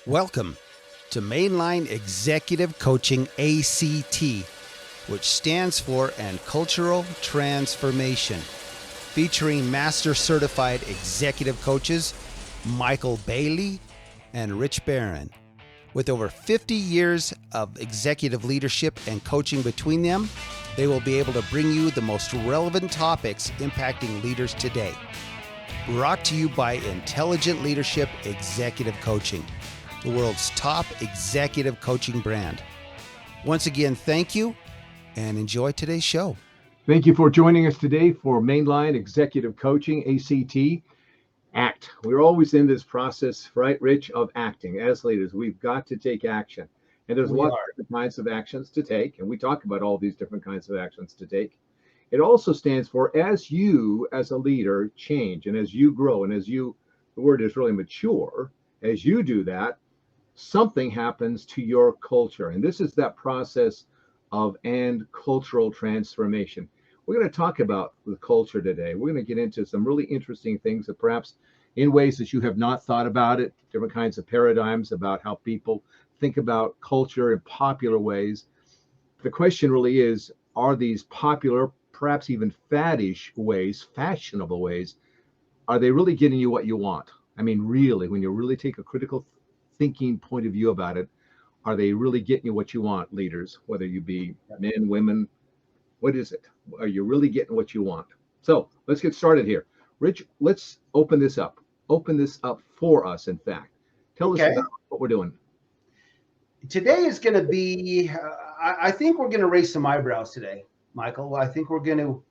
Welcome to Mainline Executive Coaching ACT, which stands for And Cultural Transformation, featuring Master Certified Executive Coaches Maikel Bailey and Rich Barron. With over 50 years of executive leadership and coaching between them, they will be able to bring you the most relevant topics impacting leaders today. Brought to you by Intelligent Leadership Executive Coaching, the world's top executive coaching brand. Once again, thank you and enjoy today's show. Thank you for joining us today for Mainline Executive Coaching, ACT. Act. We're always in this process, right, Rich, of acting. As leaders, we've got to take action. And there's lots of different kinds of actions to take. And we talk about all these different kinds of actions to take. It also stands for as you, as a leader, change and as you grow and as you, the word is really mature, as you do that, something happens to your culture. And this is that process of and cultural transformation. We're going to talk about the culture today. We're going to get into some really interesting things that perhaps in ways that you have not thought about it, different kinds of paradigms about how people think about culture in popular ways. The question really is, are these popular, perhaps even faddish ways, fashionable ways, are they really getting you what you want? I mean, really, when you really take a critical thinking point of view about it, are they really getting you what you want, leaders, whether you be men, women? What is it? Are you really getting what you want? So let's get started here. Rich, let's open this up. Open this up for us, in fact. Tell us about what we're doing. Today is going to be, I think we're going to raise some eyebrows today, Maikel. I think we're going to,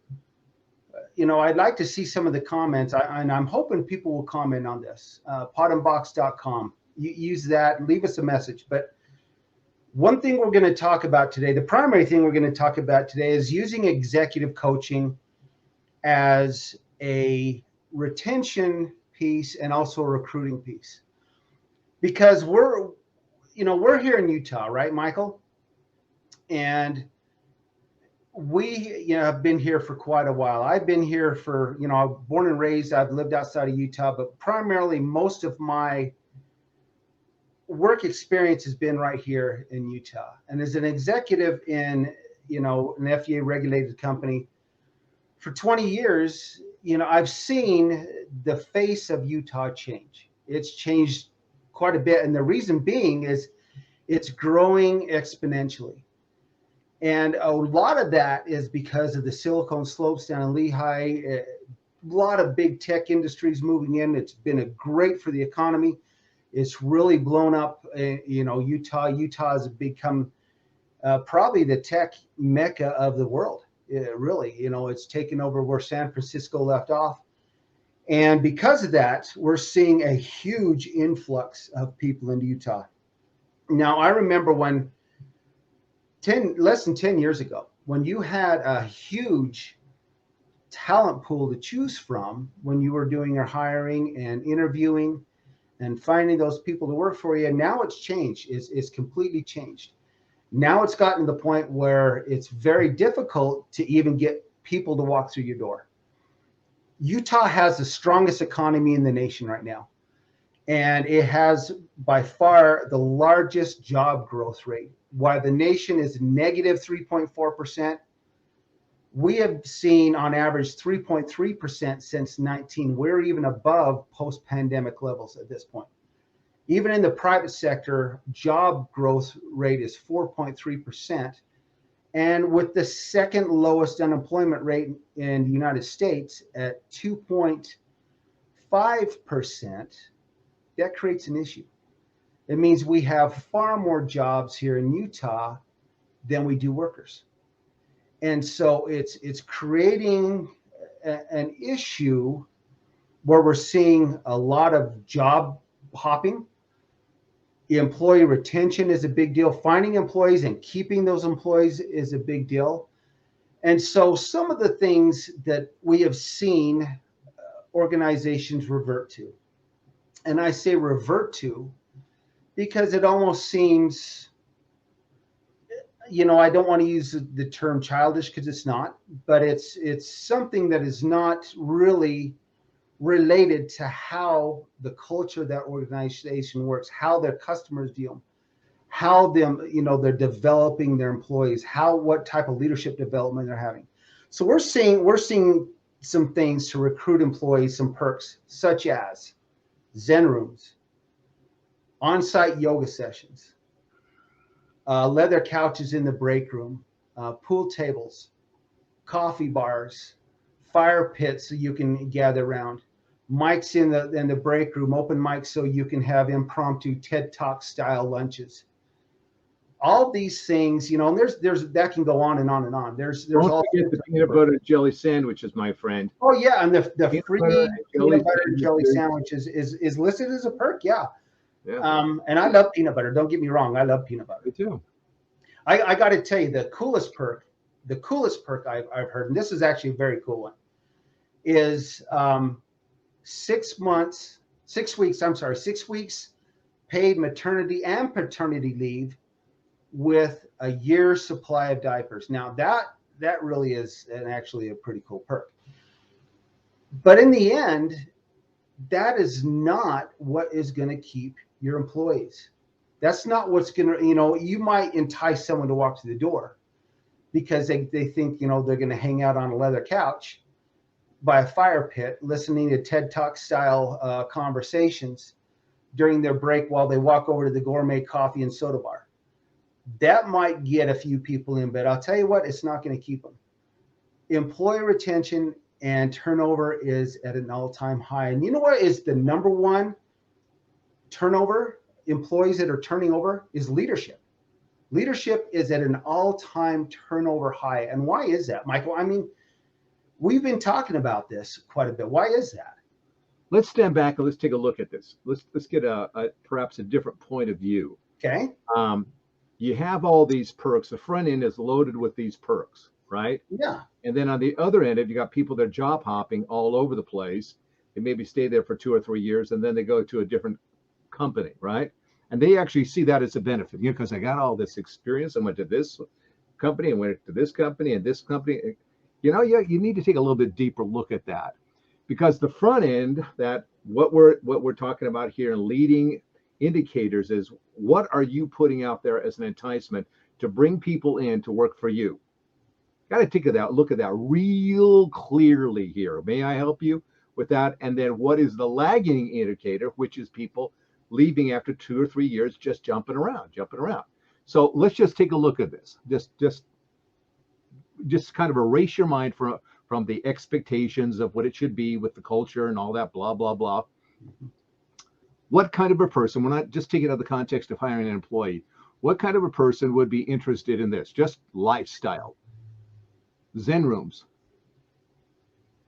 I'd like to see some of the comments, and I'm hoping people will comment on this. Potembox.com. You use that, leave us a message. But one thing we're going to talk about today, the primary thing we're going to talk about today is using executive coaching as a retention piece and also a recruiting piece. Because we're here in Utah, right, Maikel? And we, have been here for quite a while. I've been here for, born and raised, I've lived outside of Utah, but primarily most of my work experience has been right here in Utah. And as an executive in, an FDA regulated company for 20 years, I've seen the face of Utah change. It's changed quite a bit. And the reason being is it's growing exponentially. And a lot of that is because of the Silicon Slopes down in Lehigh, a lot of big tech industries moving in. It's been great for the economy. It's really blown up, Utah. Utah has become probably the tech mecca of the world. Really, it's taken over where San Francisco left off. And because of that, we're seeing a huge influx of people into Utah. Now, I remember when less than 10 years ago, when you had a huge talent pool to choose from when you were doing your hiring and interviewing and finding those people to work for you. Now it's changed. It's completely changed. Now it's gotten to the point where it's very difficult to even get people to walk through your door. Utah has the strongest economy in the nation right now. And it has by far the largest job growth rate. While the nation is negative 3.4%, we have seen on average 3.3% since 19. We're even above post-pandemic levels at this point. Even in the private sector, job growth rate is 4.3%. And with the second lowest unemployment rate in the United States at 2.5%, that creates an issue. It means we have far more jobs here in Utah than we do workers. And so it's creating an issue where we're seeing a lot of job hopping. Employee retention is a big deal. Finding employees and keeping those employees is a big deal. And so some of the things that we have seen organizations revert to, and I say revert to because it almost seems, I don't want to use the term childish because it's not, but it's something that is not really related to how the culture of that organization works, how their customers view them, how they're developing their employees, what type of leadership development they're having. So we're seeing some things to recruit employees, some perks such as Zen rooms, on-site yoga sessions, leather couches in the break room, pool tables, coffee bars, fire pits so you can gather around, mics in the break room, open mics so you can have impromptu TED Talk style lunches. All these things, and there's that can go on and on and on. There's Don't all forget the peanut butter and jelly sandwiches, my friend. Oh yeah, and the free peanut butter and jelly sandwiches. sandwiches is listed as a perk. Yeah. Yeah. And I love peanut butter. Don't get me wrong, I love peanut butter. Me too. I got to tell you, the coolest perk I've heard, and this is actually a very cool one, is 6 weeks paid maternity and paternity leave with a year's supply of diapers. Now that really is actually a pretty cool perk. But in the end, that is not what is going to keep your employees. That's not what's going to, you might entice someone to walk through the door because they think, they're going to hang out on a leather couch by a fire pit, listening to TED Talk style conversations during their break while they walk over to the gourmet coffee and soda bar. That might get a few people in, but I'll tell you what, it's not going to keep them. Employee retention and turnover is at an all-time high. And you know what is the number one turnover? Employees that are turning over is leadership. Leadership is at an all-time turnover high. And why is that, Michael? I mean, we've been talking about this quite a bit. Why is that? Let's stand back and let's take a look at this. Let's get perhaps a different point of view. Okay. You have all these perks. The front end is loaded with these perks, right? Yeah. And then on the other end, you got people that are job hopping all over the place. They maybe stay there for 2 or 3 years, and then they go to a different company, right? And they actually see that as a benefit, because I got all this experience. I went to this company and went to this company and this company. You need to take a little bit deeper look at that, because the front end, that what we're talking about here and leading indicators is, what are you putting out there as an enticement to bring people in to work for you? Got to take a look at that real clearly here. May I help you with that? And then what is the lagging indicator, which is people leaving after 2 or 3 years, just jumping around. So let's just take a look at this. Just kind of erase your mind from the expectations of what it should be with the culture and all that blah, blah, blah. What kind of a person, we're not just taking it out of the context of hiring an employee, what kind of a person would be interested in this? Just lifestyle, Zen rooms,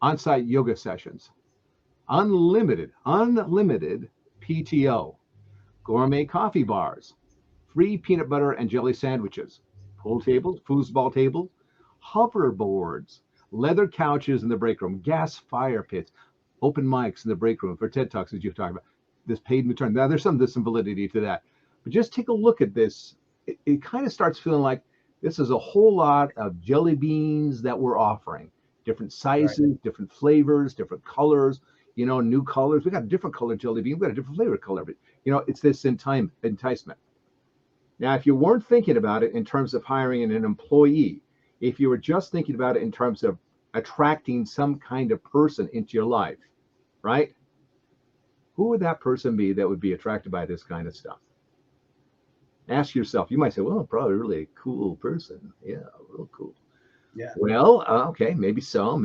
on-site yoga sessions, unlimited PTO, gourmet coffee bars, free peanut butter and jelly sandwiches, pool tables, foosball tables, hoverboards, leather couches in the break room, gas fire pits, open mics in the break room for TED Talks, as you've talked about, this paid maternity. Now, there's some validity to that. But just take a look at this. It kind of starts feeling like this is a whole lot of jelly beans that we're offering. Different sizes, right, different flavors, different colors, new colors. We got a different color jelly bean. We got a different flavor color. But, it's this enticement. Now, if you weren't thinking about it in terms of hiring an employee, if you were just thinking about it in terms of attracting some kind of person into your life, right? Who would that person be that would be attracted by this kind of stuff? Ask yourself. You might say, well, probably really a cool person. Yeah, real cool. Yeah. Well, okay, maybe so.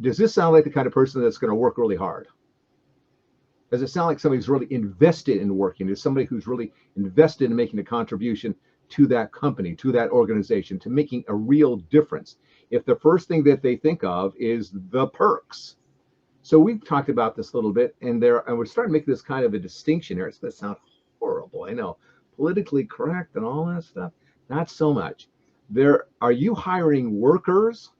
Does this sound like the kind of person that's going to work really hard? Does it sound like somebody who's really invested in working? Is somebody who's really invested in making a contribution to that company, to that organization, to making a real difference? If the first thing that they think of is the perks. So we've talked about this a little bit, and we're starting to make this kind of a distinction here. It's going to sound horrible, I know, politically correct and all that stuff. Not so much. Are you hiring workers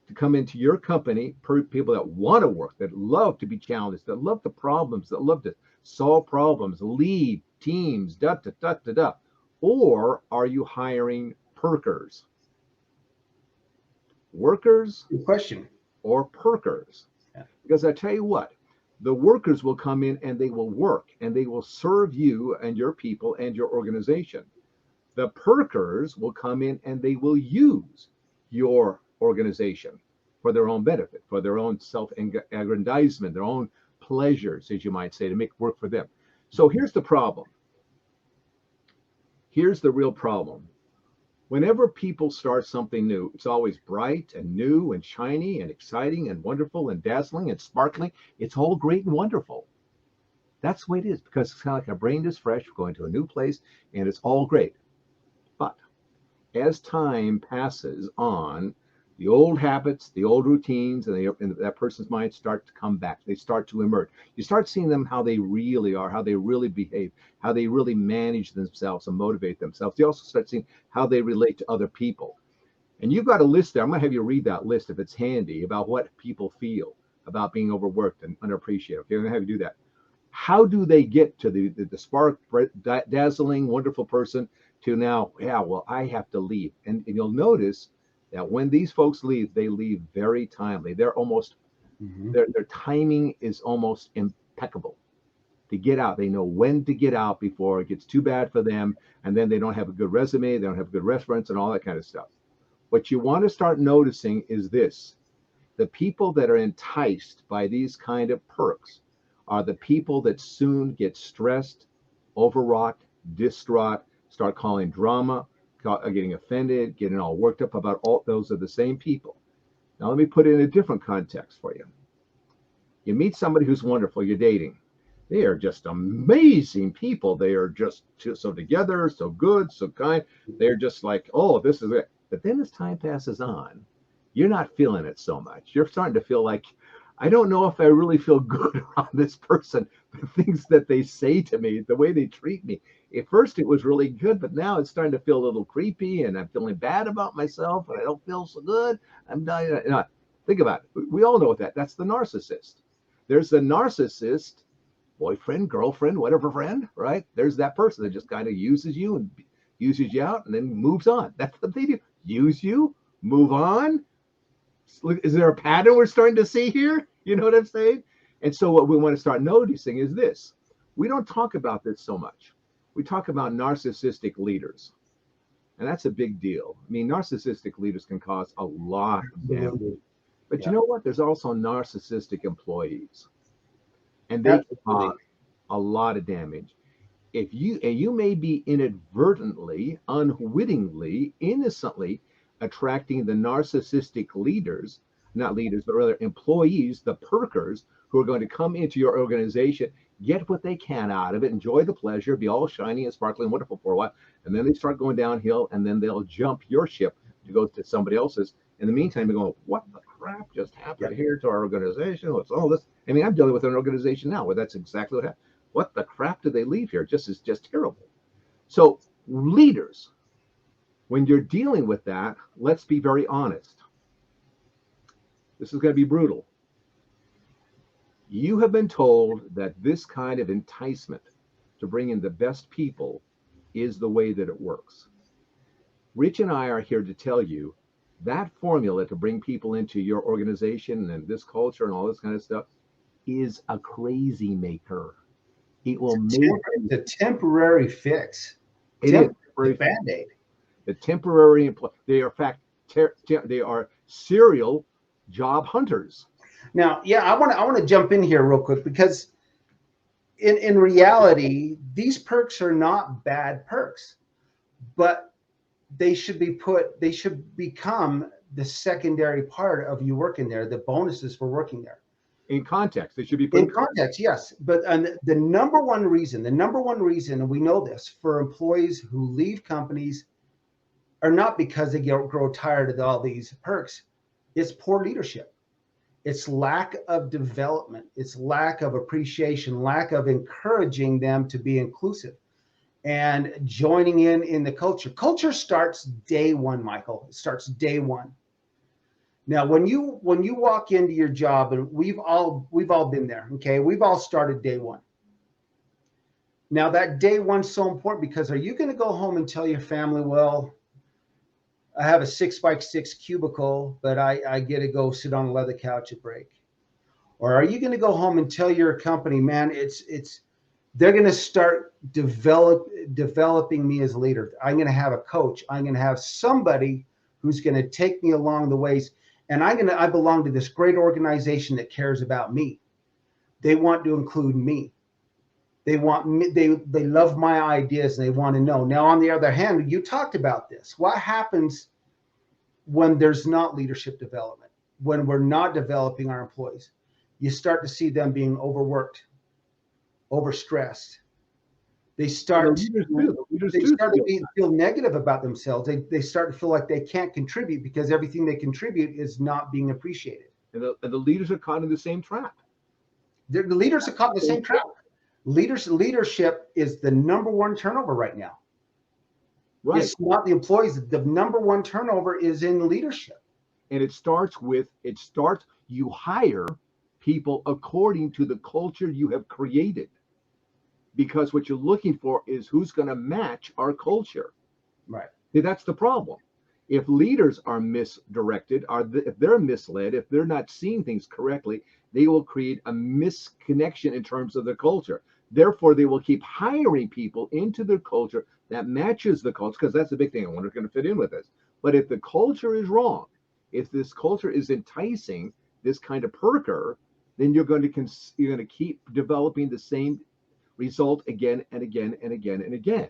to come into your company, people that want to work, that love to be challenged, that love the problems, that love to solve problems, lead teams, da. Or are you hiring perkers? Workers? Good question. Or perkers? Yeah. Because I tell you what, the workers will come in and they will work and they will serve you and your people and your organization. The perkers will come in and they will use your organization for their own benefit, for their own self-aggrandizement, their own pleasures, as you might say, to make work for them. So here's the problem. Here's the real problem. Whenever people start something new, it's always bright and new and shiny and exciting and wonderful and dazzling and sparkling. It's all great and wonderful. That's the way it is, because it's kind of like our brain is fresh, we're going to a new place, and it's all great. But as time passes on, the old habits, the old routines, and that person's mind start to come back. They start to emerge. You start seeing them how they really are, how they really behave, how they really manage themselves and motivate themselves. You also start seeing how they relate to other people. And you've got a list there. I'm going to have you read that list if it's handy, about what people feel about being overworked and underappreciated. Okay, I'm going to have you do that. How do they get to the spark, dazzling, wonderful person to now, yeah, well, I have to leave. And you'll notice that when these folks leave, they leave very timely. They're almost, their timing is almost impeccable to get out. They know when to get out before it gets too bad for them. And then they don't have a good resume. They don't have good reference and all that kind of stuff. What you want to start noticing is this. The people that are enticed by these kind of perks are the people that soon get stressed, overwrought, distraught, start calling drama, getting offended, getting all worked up about all those are the same people. Now, let me put it in a different context for you. You meet somebody who's wonderful, you're dating. They are just amazing people. They are just so together, so good, so kind. They're just like, oh, this is it. But then as time passes on, you're not feeling it so much. You're starting to feel like, I don't know if I really feel good around this person. The things that they say to me, the way they treat me. At first, it was really good, but now it's starting to feel a little creepy, and I'm feeling bad about myself, and I don't feel so good. I'm dying. Think about it. We all know that. That's the narcissist. There's the narcissist, boyfriend, girlfriend, whatever friend, right? There's that person that just kind of uses you and uses you out and then moves on. That's what they do. Use you, move on. Is there a pattern we're starting to see here? You know what I'm saying? And so what we want to start noticing is this. We don't talk about this so much. We talk about narcissistic leaders. And that's a big deal. I mean, narcissistic leaders can cause a lot of damage. But you know what? There's also narcissistic employees. And they can cause a lot of damage. And you may be inadvertently, unwittingly, innocently attracting the narcissistic leaders, not leaders, but rather employees, the perkers, who are going to come into your organization, get what they can out of it, enjoy the pleasure, be all shiny and sparkling and wonderful for a while, and then they start going downhill, and then they'll jump your ship to go to somebody else's. In the meantime, you're going, what the crap just happened here to our organization? What's all this? I mean, I'm dealing with an organization now where that's exactly what happened. What the crap did they leave here? It's just terrible. So leaders, when you're dealing with that, let's be very honest. This is going to be brutal. You have been told that this kind of enticement to bring in the best people is the way that it works. Rich and I are here to tell you that formula to bring people into your organization and this culture and all this kind of stuff is a crazy maker. It will make the temporary fix. It is the Band-Aid. The temporary they are they are serial job hunters. Now, I want to jump in here real quick, because in reality, these perks are not bad perks, but they should become the secondary part of you working there, the bonuses for working there. In context, they should be put in context, yes. But the number one reason, and we know this, for employees who leave companies are not because they grow tired of all these perks. It's poor leadership. It's lack of development. It's lack of appreciation, lack of encouraging them to be inclusive and joining in the culture. Culture starts day one, Maikel. It starts day one. Now, when you walk into your job, and we've all been there, okay? We've all started day one. Now, that day one's so important, because are you going to go home and tell your family, well, I have a 6x6 cubicle, but I get to go sit on a leather couch at break? Or are you going to go home and tell your company, man, they're going to start developing me as a leader. I'm going to have a coach. I'm going to have somebody who's going to take me along the ways. And I belong to this great organization that cares about me. They want to include me. They want me, they love my ideas and they want to know. Now, on the other hand, you talked about this. What happens when there's not leadership development, when we're not developing our employees? You start to see them being overworked, overstressed. They start to feel negative about themselves. They start to feel like they can't contribute because everything they contribute is not being appreciated. And the leaders are caught in the same trap. The leaders are caught in the same trap. Leadership is the number one turnover right now. Right. It's not the employees. The number one turnover is in leadership. And you hire people according to the culture you have created. Because what you're looking for is who's going to match our culture. Right. See, that's the problem. If leaders are misdirected, if they're misled, if they're not seeing things correctly, they will create a misconnection in terms of their culture. Therefore, they will keep hiring people into their culture that matches the culture, because that's the big thing. I wonder if it's going to fit in with this. But if the culture is wrong, if this culture is enticing this kind of perker, then you're going to keep developing the same result again and again and again and again.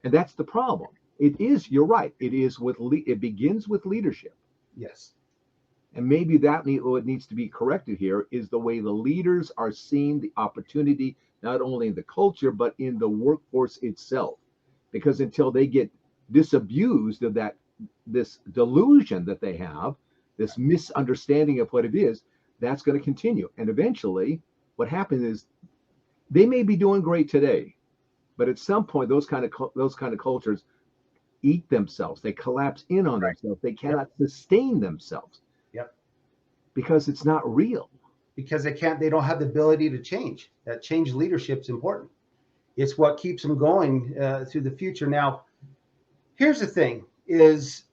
And that's the problem. You're right. It begins with leadership. Yes. And maybe what needs to be corrected here is the way the leaders are seeing the opportunity, not only in the culture, but in the workforce itself. Because until they get disabused of this delusion that they have, this misunderstanding of what it is, that's going to continue. And eventually what happens is they may be doing great today, but at some point those kind of cultures eat themselves. They collapse in on themselves. They cannot sustain themselves. Yep. Because it's not real. Because they don't have the ability to change. That change leadership is important. It's what keeps them going through the future. Now, here's the thing, is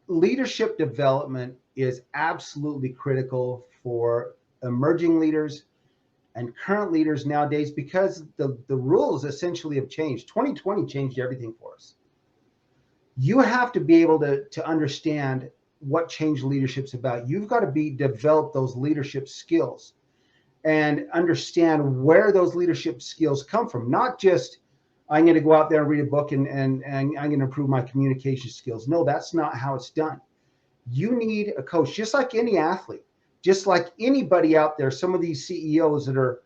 leadership development is absolutely critical for emerging leaders and current leaders nowadays, because the rules essentially have changed. 2020 changed everything for us. You have to be able to understand what change leadership's about. You've got to develop those leadership skills and understand where those leadership skills come from. Not just, I'm going to go out there and read a book and I'm going to improve my communication skills. No, that's not how it's done. You need a coach, just like any athlete, just like anybody out there. Some of these CEOs that are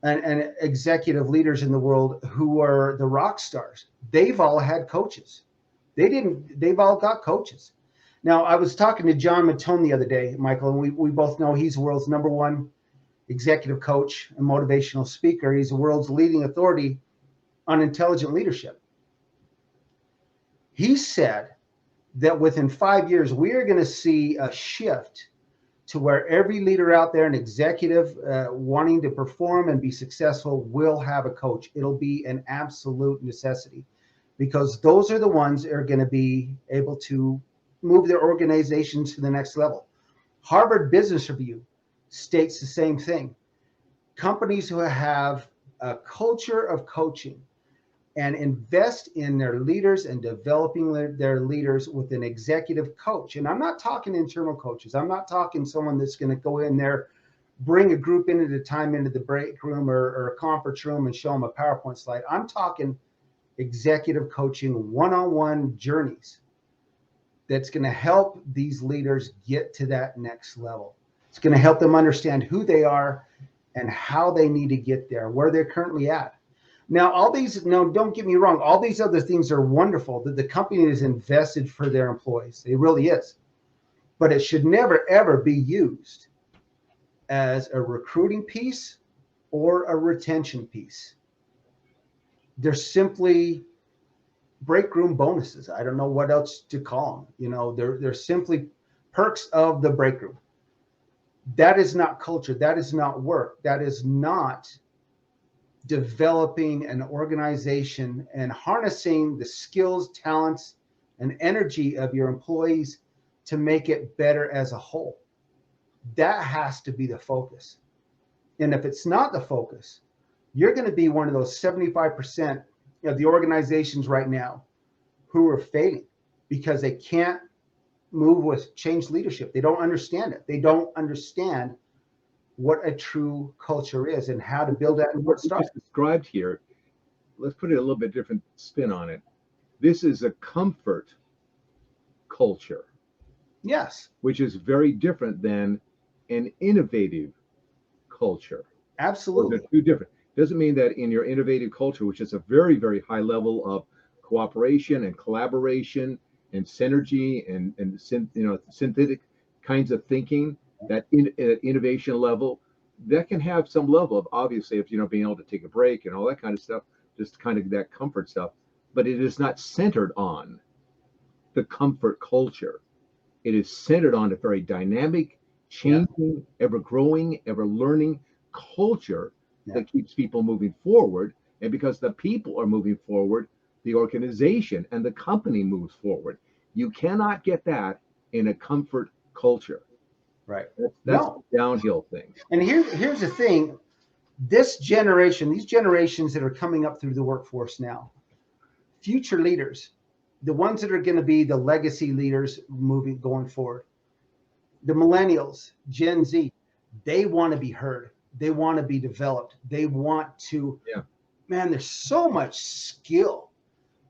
and executive leaders in the world who are the rock stars, they've all had coaches. They've all got coaches. Now, I was talking to John Matone the other day, Maikel, and we both know he's the world's number one executive coach and motivational speaker. He's the world's leading authority on intelligent leadership. He said that within 5 years, we are going to see a shift to where every leader out there, an executive wanting to perform and be successful, will have a coach. It'll be an absolute necessity, because those are the ones that are going to be able to move their organizations to the next level. Harvard Business Review states the same thing. Companies who have a culture of coaching and invest in their leaders and developing their leaders with an executive coach. And I'm not talking internal coaches. I'm not talking someone that's going to go in there, bring a group in at a time into the break room or a conference room and show them a PowerPoint slide. I'm talking executive coaching, one-on-one journeys that's going to help these leaders get to that next level. It's going to help them understand who they are and how they need to get there, where they're currently at. Now, don't get me wrong, all these other things are wonderful that the company is invested for their employees. It really is. But it should never, ever be used as a recruiting piece or a retention piece. They're simply break room bonuses. I don't know what else to call them. They're simply perks of the break room. That is not culture. That is not work. That is not developing an organization and harnessing the skills, talents, and energy of your employees to make it better as a whole. That has to be the focus. And if it's not the focus, you're going to be one of those 75% of the organizations right now who are failing because they can't move with change leadership. They don't understand it. They don't understand what a true culture is and how to build that and where it starts. Described here, let's put it a little bit different spin on it. This is a comfort culture. Yes. Which is very different than an innovative culture. Absolutely. Those are two different. Doesn't mean that in your innovative culture, which is a very, very high level of cooperation and collaboration and synergy and synthetic kinds of thinking, that innovation level, that can have some level of, obviously, if being able to take a break and all that kind of stuff, just kind of that comfort stuff. But it is not centered on the comfort culture. It is centered on a very dynamic, changing, ever growing, ever learning culture that keeps people moving forward. And because the people are moving forward, the organization and the company moves forward. You cannot get that in a comfort culture. Right. That's a downhill thing. And here's the thing. This generation, these generations that are coming up through the workforce now, future leaders, the ones that are going to be the legacy leaders going forward, the millennials, Gen Z, they want to be heard. They want to be developed. They want to, man, there's so much skill,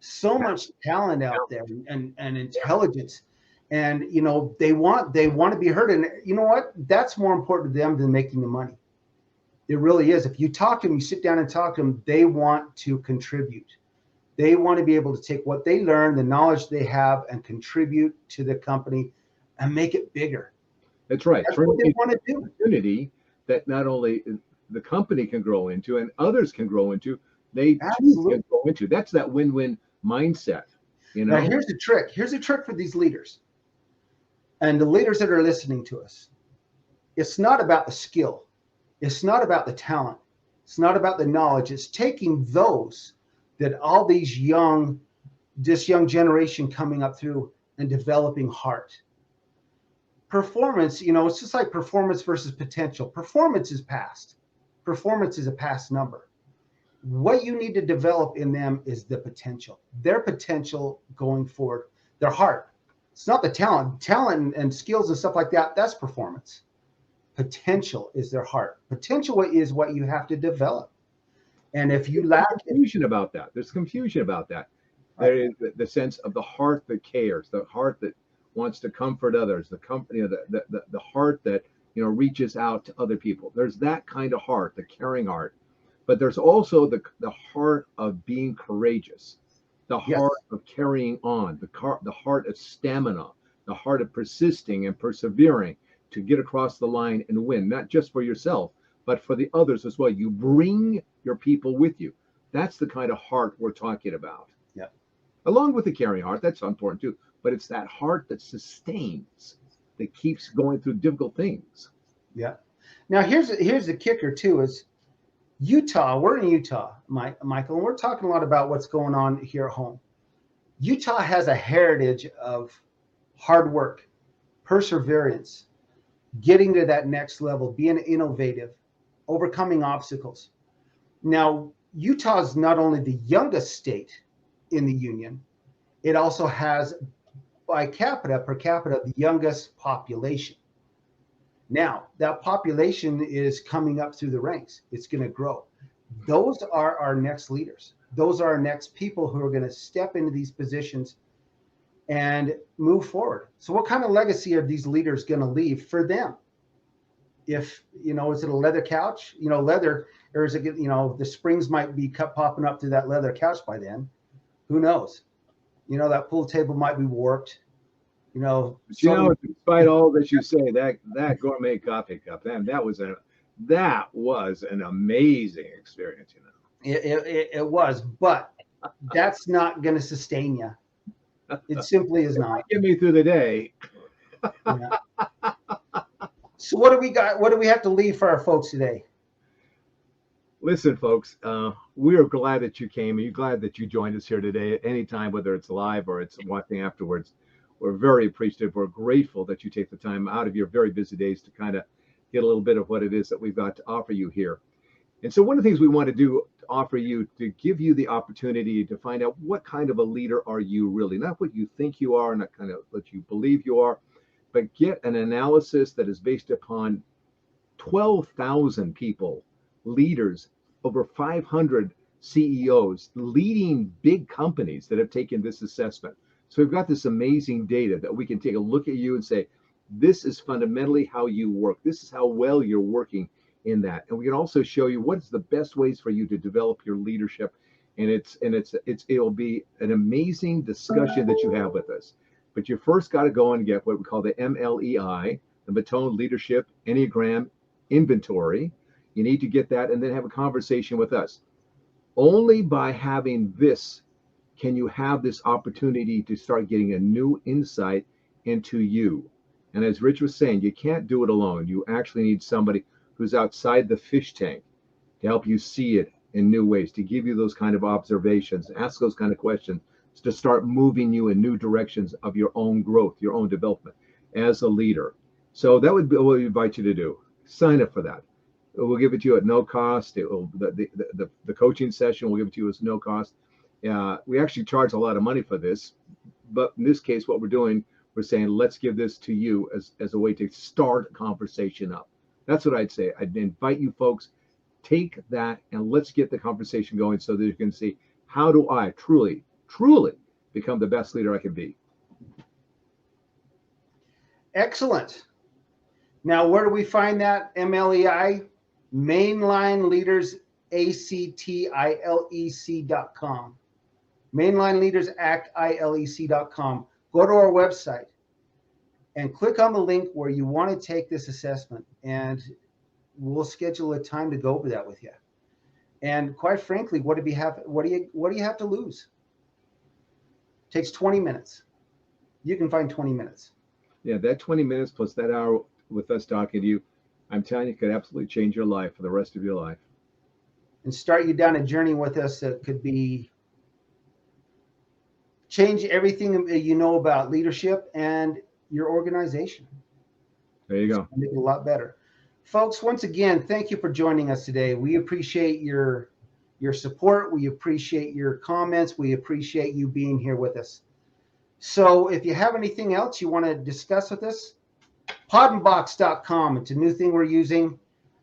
so much talent out there and intelligence. And, they want to be heard. And you know what? That's more important to them than making the money. It really is. If you talk to them, you sit down and talk to them, they want to contribute. They want to be able to take what they learn, the knowledge they have, and contribute to the company and make it bigger. That's right. That's what they want to do. Opportunity that not only the company can grow into and others can grow into, they too can grow into. That's that win-win mindset. Now, here's the trick. Here's a trick for these leaders and the leaders that are listening to us. It's not about the skill. It's not about the talent. It's not about the knowledge. It's taking those that all this young generation coming up through and developing heart. Performance, it's just like performance versus potential. Performance is past. Performance is a past number. What you need to develop in them is the potential, their potential going forward, their heart. It's not the talent and skills and stuff like that. That's performance. Potential is their heart. Potential is what you have to develop. And if you lack confusion about that, there's confusion about that. There is the sense of the heart that cares, the heart that wants to comfort others, the company, the heart that reaches out to other people. There's that kind of heart, the caring heart. But there's also the heart of being courageous, the heart of carrying on, the heart of stamina, the heart of persisting and persevering to get across the line and win, not just for yourself, but for the others as well. You bring your people with you. That's the kind of heart we're talking about. Yeah. Along with the caring heart, that's important too. But it's that heart that sustains, that keeps going through difficult things. Yeah. Now here's the kicker too is Utah. We're in Utah, Maikel, and we're talking a lot about what's going on here at home. Utah has a heritage of hard work, perseverance, getting to that next level, being innovative, overcoming obstacles. Now, Utah is not only the youngest state in the union, it also has per capita, the youngest population. Now, that population is coming up through the ranks. It's going to grow. Those are our next leaders. Those are our next people who are going to step into these positions and move forward. So what kind of legacy are these leaders going to leave for them? If, is it a leather couch? Leather, or is it, the springs might be popping up through that leather couch by then. Who knows? That pool table might be warped. Despite all that you say, that gourmet coffee cup, man, that was an amazing experience. It was, but that's not going to sustain you. It simply is not. Get me through the day. Yeah. So what do we got? What do we have to leave for our folks today? Listen, folks, we are glad that you came, and you're glad that you joined us here today at any time, whether it's live or it's watching afterwards. we're very appreciative. We're grateful that you take the time out of your very busy days to kind of get a little bit of what it is that we've got to offer you here. And so one of the things we want to do to offer you, to give you the opportunity to find out what kind of a leader are you really, not what you think you are, not kind of what you believe you are, but get an analysis that is based upon 12,000 people, leaders, over 500 CEOs, leading big companies that have taken this assessment. So we've got this amazing data that we can take a look at you and say, this is fundamentally how you work. This is how well you're working in that. And we can also show you what's the best ways for you to develop your leadership. And it'll be an amazing discussion that you have with us. But you first got to go and get what we call the MLEI, the Matone Leadership Enneagram Inventory. You need to get that and then have a conversation with us. Only by having this can you have this opportunity to start getting a new insight into you. And as Rich was saying, you can't do it alone. You actually need somebody who's outside the fish tank to help you see it in new ways, to give you those kind of observations, ask those kind of questions, to start moving you in new directions of your own growth, your own development as a leader. So that would be what we invite you to do. Sign up for that. We'll give it to you at no cost. The coaching session we'll give it to you as no cost. We actually charge a lot of money for this, but in this case, what we're doing, we're saying, let's give this to you as a way to start a conversation up. That's what I'd say. I'd invite you folks, take that and let's get the conversation going so that you can see, how do I truly become the best leader I can be? Excellent. Now, where do we find that MLEI? Mainline Leaders ACTILEC.com. Mainline Leaders Act ILEC.com. Go to our website and click on the link where you want to take this assessment, and we'll schedule a time to go over that with you. And quite frankly, what do you have to lose? It takes 20 minutes. You can find 20 minutes. Yeah, that 20 minutes plus that hour with us talking to you, I'm telling you, could absolutely change your life for the rest of your life. And start you down a journey with us that could be change everything you know about leadership and your organization. There you go. Make it a lot better. Folks, once again, thank you for joining us today. We appreciate your support. We appreciate your comments. We appreciate you being here with us. So if you have anything else you want to discuss with us, podbox.com. It's a new thing we're using.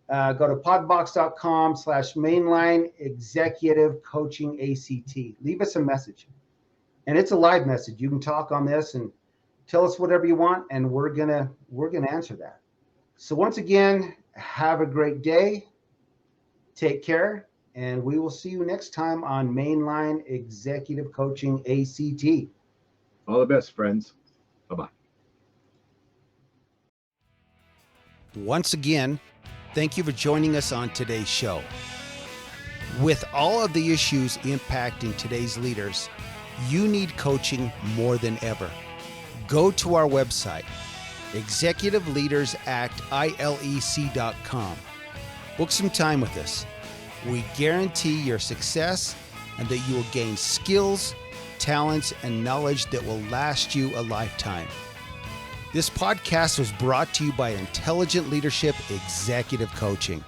Go to podbox.com/mainline executive coaching ACT. Leave us a message. And it's a live message. You can talk on this and tell us whatever you want, and we're gonna answer that. So once again, have a great day. Take care, and we will see you next time on Mainline Executive Coaching ACT. All the best, friends. Bye-bye. Once again, thank you for joining us on today's show. With all of the issues impacting today's leaders, you need coaching more than ever. Go to our website, executiveleadersactilec.com. Book some time with us. We guarantee your success and that you will gain skills, talents, and knowledge that will last you a lifetime. This podcast was brought to you by Intelligent Leadership Executive Coaching,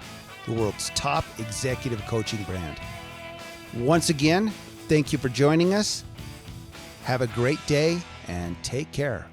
the world's top executive coaching brand. Once again, thank you for joining us. Have a great day and take care.